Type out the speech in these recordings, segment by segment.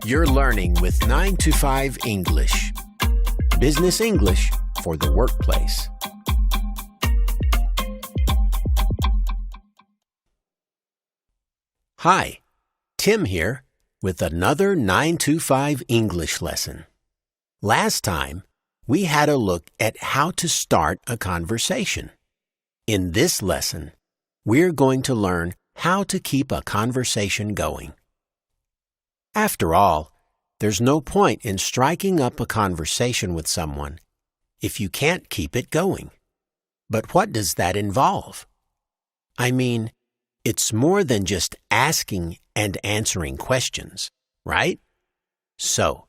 You're learning with 9 to 5 English. Business English for the workplace. Hi, Tim here with another 9 to 5 English lesson. Last time, we had a look at how to start a conversation. In this lesson, we're going to learn how to keep a conversation going. After all, there's no point in striking up a conversation with someone if you can't keep it going. But what does that involve? I mean, it's more than just asking and answering questions, right? So,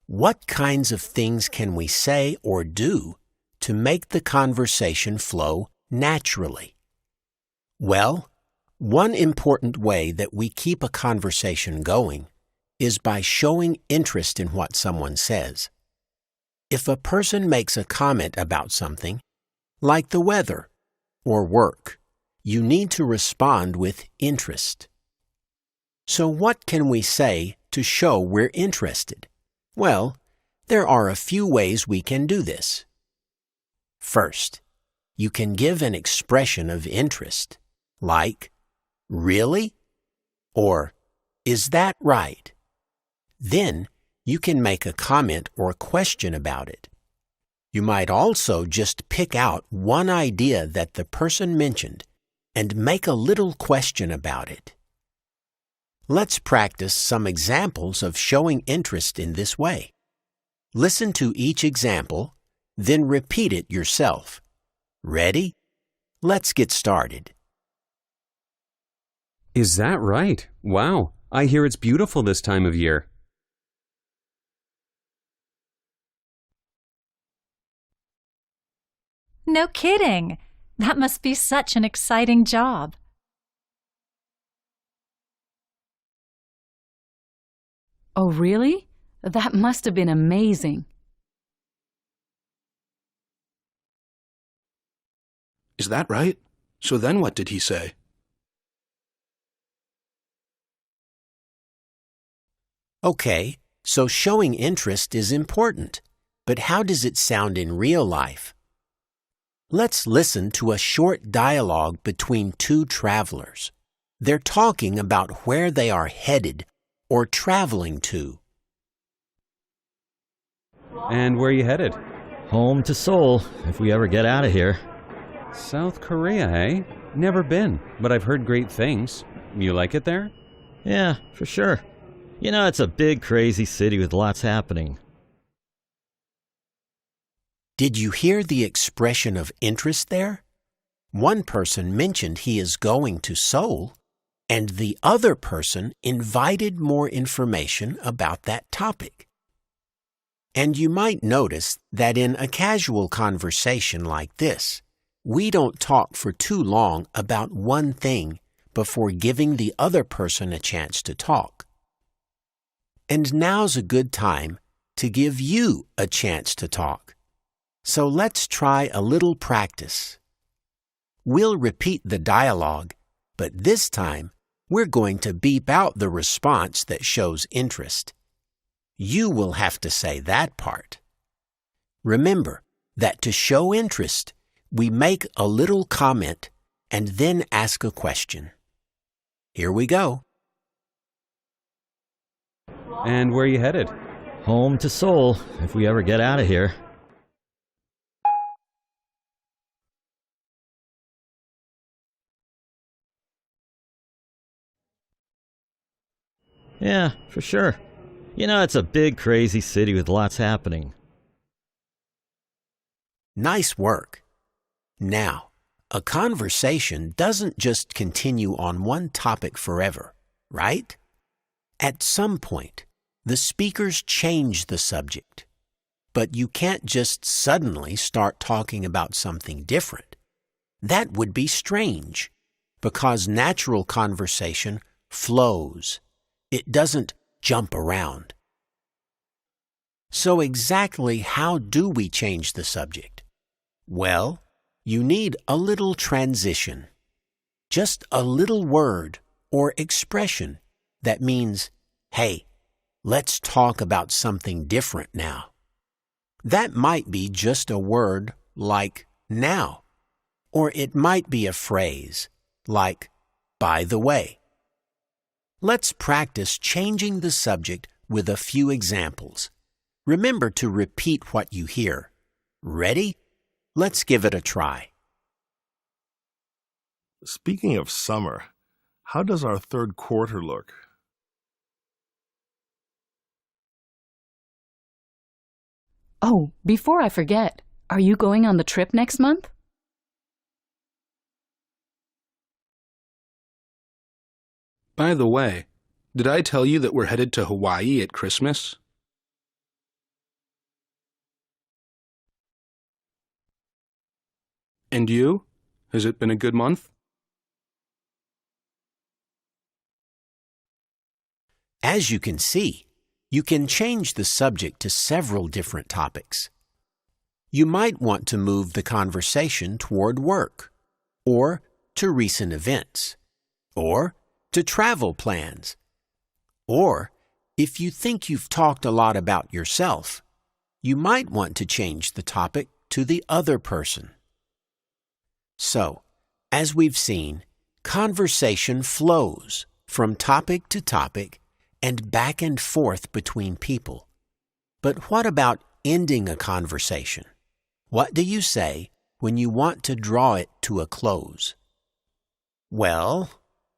what kinds of things can we say or do to make the conversation flow naturally? Well, one important way that we keep a conversation going is by showing interest in what someone says. If a person makes a comment about something, like the weather or work, you need to respond with interest. So what can we say to show we're interested? Well, there are a few ways we can do this. First, you can give an expression of interest, like, "Really?" or "Is that right?" Then, you can make a comment or question about it. You might also just pick out one idea that the person mentioned and make a little question about it. Let's practice some examples of showing interest in this way. Listen to each example, then repeat it yourself. Ready? Let's get started. Is that right? Wow, I hear it's beautiful this time of year. No kidding! That must be such an exciting job. Oh, really? That must have been amazing. Is that right? So then what did he say? Okay, so showing interest is important, but how does it sound in real life? Let's listen to a short dialogue between two travelers. They're talking about where they are headed or traveling to. And where are you headed? Home to Seoul, if we ever get out of here. South Korea, eh? Never been, but I've heard great things. You like it there? Yeah, for sure. You know, it's a big, crazy city with lots happening. Did you hear the expression of interest there? One person mentioned he is going to Seoul, and the other person invited more information about that topic. And you might notice that in a casual conversation like this, we don't talk for too long about one thing before giving the other person a chance to talk. And now's a good time to give you a chance to talk. So let's try a little practice. We'll repeat the dialogue, but this time we're going to beep out the response that shows interest. You will have to say that part. Remember that to show interest, we make a little comment and then ask a question. Here we go. And where are you headed? Home to Seoul, if we ever get out of here. Yeah, for sure. You know, it's a big, crazy city with lots happening. Nice work. Now, a conversation doesn't just continue on one topic forever, right? At some point, the speakers change the subject. But you can't just suddenly start talking about something different. That would be strange, because natural conversation flows. It doesn't jump around. So exactly how do we change the subject? Well, you need a little transition. Just a little word or expression that means, hey, let's talk about something different now. That might be just a word like now, or it might be a phrase like by the way. Let's practice changing the subject with a few examples. Remember to repeat what you hear. Ready? Let's give it a try. Speaking of summer, how does our third quarter look? Oh, before I forget, are you going on the trip next month? By the way, did I tell you that we're headed to Hawaii at Christmas? And you? Has it been a good month? As you can see, you can change the subject to several different topics. You might want to move the conversation toward work, or to recent events, or to travel plans, or if you think you've talked a lot about yourself, you might want to change the topic to the other person. So, as we've seen, conversation flows from topic to topic and back and forth between people. But what about ending a conversation? What do you say when you want to draw it to a close? Well,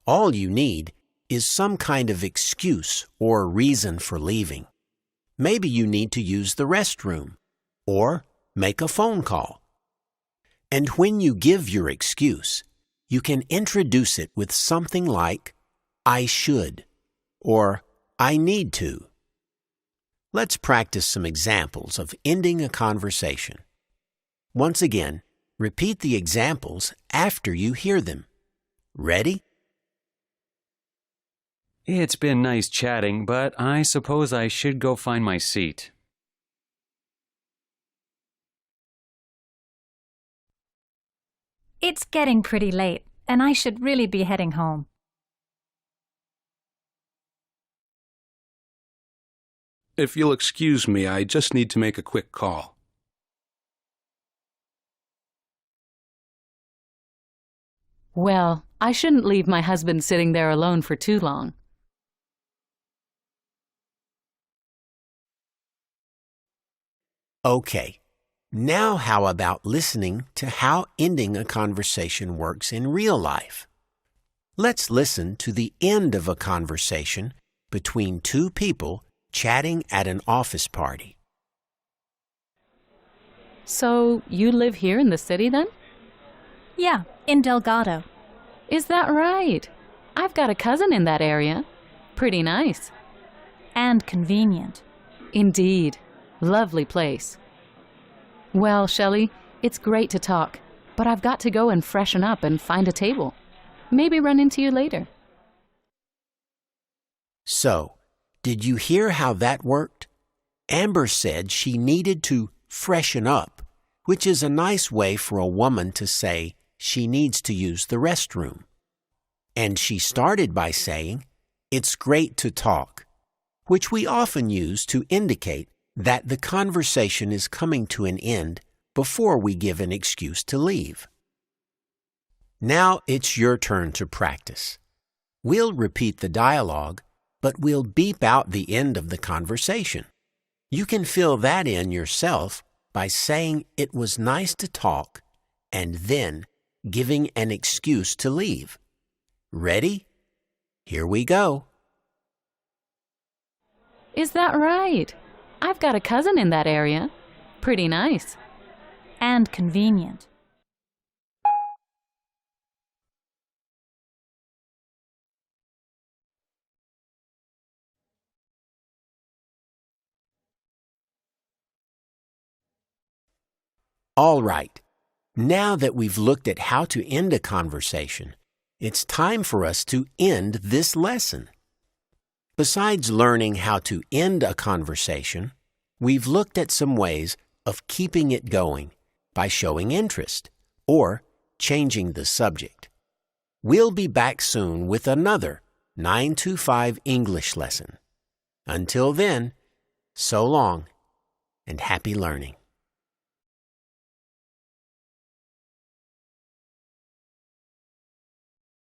all you need is some kind of excuse or reason for leaving. Maybe you need to use the restroom or make a phone call. And when you give your excuse, you can introduce it with something like, I should, or I need to. Let's practice some examples of ending a conversation. Once again, repeat the examples after you hear them. Ready? It's been nice chatting, but I suppose I should go find my seat. It's getting pretty late, and I should really be heading home. If you'll excuse me, I just need to make a quick call. Well, I shouldn't leave my husband sitting there alone for too long. Okay, now how about listening to how ending a conversation works in real life? Let's listen to the end of a conversation between two people chatting at an office party. So, you live here in the city then? Yeah, in Delgado. Is that right? I've got a cousin in that area. Pretty nice. And convenient. Indeed. Lovely place. Well, Shelley, it's great to talk, but I've got to go and freshen up and find a table. Maybe run into you later. So, did you hear how that worked? Amber said she needed to freshen up, which is a nice way for a woman to say she needs to use the restroom. And she started by saying, "It's great to talk," which we often use to indicate that the conversation is coming to an end before we give an excuse to leave. Now it's your turn to practice. We'll repeat the dialogue, but we'll beep out the end of the conversation. You can fill that in yourself by saying it was nice to talk and then giving an excuse to leave. Ready? Here we go. Is that right? I've got a cousin in that area. Pretty nice. And convenient. All right. Now that we've looked at how to end a conversation, it's time for us to end this lesson. Besides learning how to end a conversation, we've looked at some ways of keeping it going by showing interest or changing the subject. We'll be back soon with another 925 English lesson. Until then, so long and happy learning.